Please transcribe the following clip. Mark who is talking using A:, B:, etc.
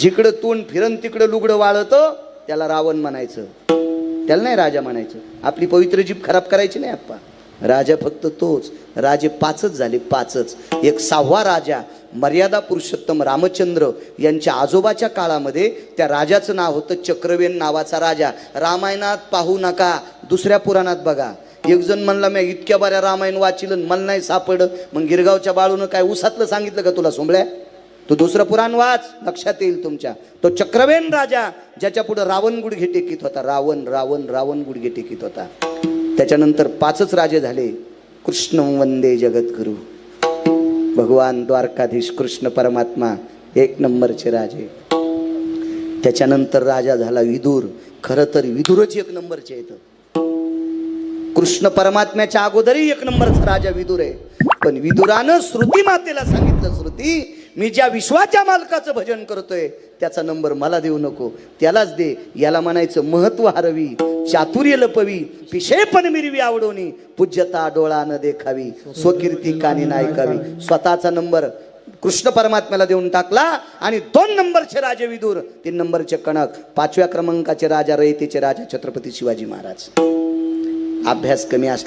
A: जिकडं तोंड फिरन तिकडं लुगडं वाळतं त्याला रावण म्हणायचं, त्याला नाही राजा म्हणायचं. आपली पवित्र जीभ खराब करायची नाही आप्पा. राजा फक्त तोच. राजे पाचच झाले, पाचच. एक सहावा राजा मर्यादा पुरुषोत्तम रामचंद्र यांच्या आजोबाच्या काळामध्ये त्या राजाचं नाव होतं चक्रवेन नावाचा राजा. रामायणात पाहू नका, दुसऱ्या पुराणात बघा. एक जण म्हणला मी इतक्या बऱ्या रामायण वाचिलं मला नाही सापडलं. मग गिरगावच्या बाळूनं काय उसातलं सांगितलं का तुला सोंबळ्या? तो दुसरं पुराण वाच, लक्षात येईल तुमच्या. तो चक्रवेन राजा ज्याच्या पुढे रावण गुडघे टेकीत होता. रावण रावण रावण गुडघे टेकीत होता. त्याच्यानंतर पाचच राजे झाले. कृष्ण वंदे जगद्गुरु, भगवान द्वारकाधीश कृष्ण परमात्मा एक नंबरचे राजे. त्याच्यानंतर राजा झाला विदुर. खरं तर विदुरच एक नंबरचे येतं. कृष्ण परमात्म्याच्या अगोदरही एक नंबरचा राजा विदुर आहे. पण विदुरानं श्रुती मातेला सांगितलं, श्रुती मी ज्या विश्वाच्या मालकाचं भजन करतोय त्याचा नंबर मला देऊ नको, त्यालाच दे. याला म्हणायचं महत्व हरवी, चातुर्य लपवी, पिशेपण मिरवी आवडोनी, पूज्यता डोळा न देखावी, स्वकीर्ती कानी ऐकावी. स्वतःचा नंबर कृष्ण परमात्म्याला देऊन टाकला. आणि 2 नंबरचे राजे विदुर, 3 नंबरचे कणक, 5व्या क्रमांकाचे राजा रयतेचे राजा छत्रपती शिवाजी महाराज. अभ्यास कमी असला